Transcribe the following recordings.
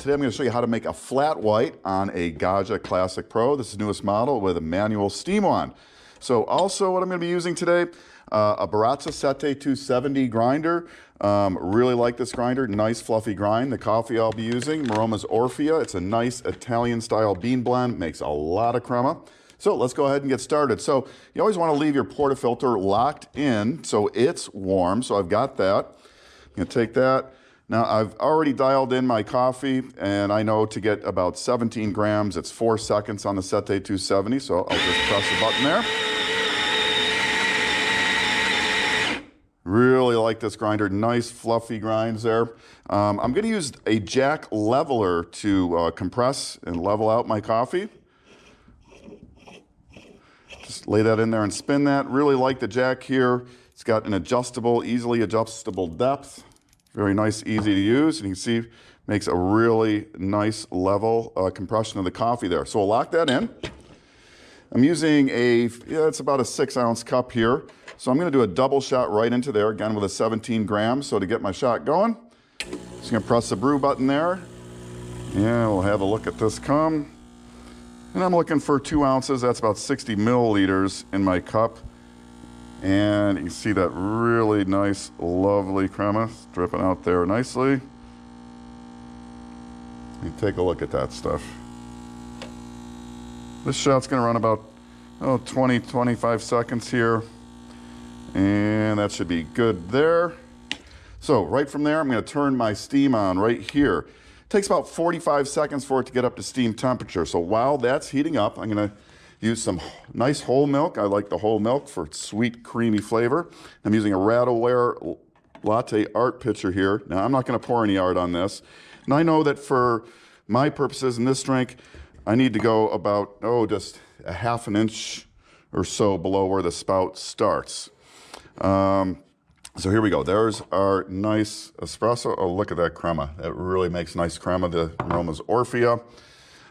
Today I'm going to show you how to make a flat white on a Gaggia Classic Pro. This is the newest model with a manual steam wand. So also what I'm going to be using today, a Baratza Sette 270 grinder. Really like this grinder, nice fluffy grind. The coffee I'll be using, Maroma's Orfea. It's a nice Italian style bean blend, makes a lot of crema. So let's go ahead and get started. So you always want to leave your portafilter locked in so it's warm. So I've got that. I'm going to take that. Now I've already dialed in my coffee and I know to get about 17 grams, it's 4 seconds on the Sette 270. So I'll just press the button there. Really like this grinder, nice fluffy grinds there. I'm going to use a jack leveler to compress and level out my coffee. Just lay that in there and spin that. Really like the jack here. It's got an adjustable, easily adjustable depth. Very nice, easy to use. And you can see, makes a really nice level compression of the coffee there. So we'll lock that in. I'm using it's about a 6-ounce cup here. So I'm going to do a double shot right into there, again with a 17 grams. So to get my shot going, just going to press the brew button there. Yeah, we'll have a look at this come. And I'm looking for 2 ounces. That's about 60 milliliters in my cup. And you see that really nice, lovely crema dripping out there nicely. You take a look at that stuff. This shot's going to run about 20, 25 seconds here. And that should be good there. So right from there, I'm going to turn my steam on right here. It takes about 45 seconds for it to get up to steam temperature. So while that's heating up, I'm going to use some nice whole milk. I like the whole milk for its sweet, creamy flavor. I'm using a Rattleware latte art pitcher here. Now, I'm not going to pour any art on this. And I know that for my purposes in this drink, I need to go about, just a ½ an inch or so below where the spout starts. So here we go. There's our nice espresso. Oh, look at that crema. That really makes nice crema, the Maroma's Orfea.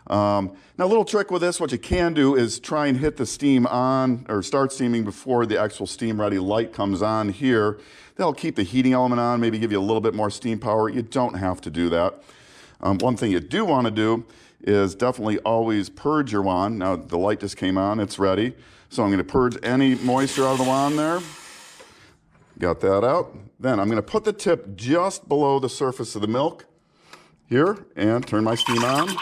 Now, a little trick with this, what you can do is try and hit the steam on, or start steaming before the actual steam-ready light comes on here. That'll keep the heating element on, maybe give you a little bit more steam power. You don't have to do that. One thing you do want to do is definitely always purge your wand. Now, the light just came on, it's ready. So I'm going to purge any moisture out of the wand there. Got that out. Then I'm going to put the tip just below the surface of the milk here and turn my steam on.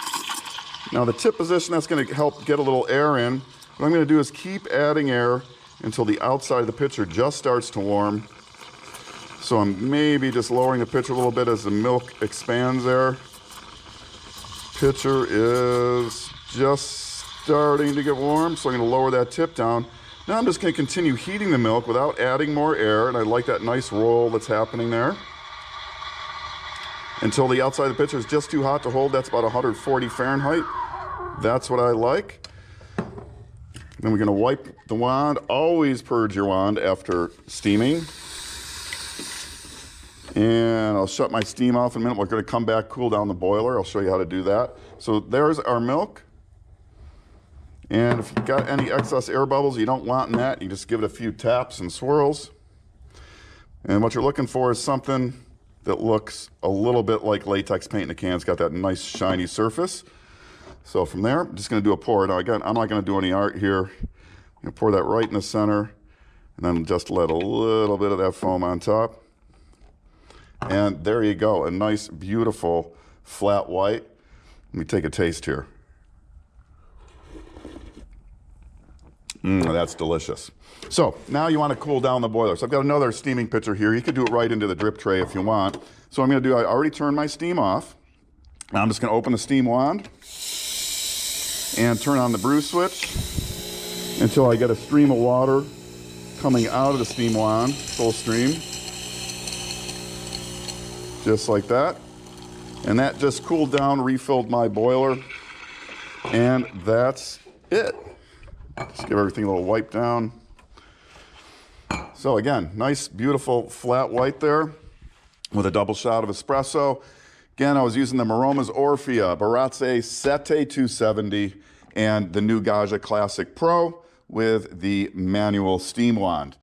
Now the tip position, that's going to help get a little air in. What I'm going to do is keep adding air until the outside of the pitcher just starts to warm. So I'm maybe just lowering the pitcher a little bit as the milk expands there. Pitcher is just starting to get warm, so I'm going to lower that tip down. Now I'm just going to continue heating the milk without adding more air, and I like that nice roll that's happening there. Until the outside of the pitcher is just too hot to hold. That's about 140 Fahrenheit. That's what I like. Then we're going to wipe the wand. Always purge your wand after steaming. And I'll shut my steam off in a minute. We're going to come back, cool down the boiler. I'll show you how to do that. So there's our milk. And if you've got any excess air bubbles you don't want in that, you just give it a few taps and swirls. And what you're looking for is something that looks a little bit like latex paint in a can. It's got that nice shiny surface. So from there, I'm just going to do a pour. Now again, I'm not going to do any art here. I'm going to pour that right in the center and then just let a little bit of that foam on top. And there you go, a nice, beautiful, flat white. Let me take a taste here. That's delicious. So now you want to cool down the boiler. So I've got another steaming pitcher here. You could do it right into the drip tray if you want. So I'm going to do, I already turned my steam off. Now I'm just going to open the steam wand and turn on the brew switch until I get a stream of water coming out of the steam wand, full stream. Just like that. And that just cooled down, refilled my boiler. And that's it. Just give everything a little wipe down. So again, nice, beautiful, flat white there with a double shot of espresso. Again, I was using the Maroma's Orfea, Baratza Sette 270, and the new Gaggia Classic Pro with the manual steam wand.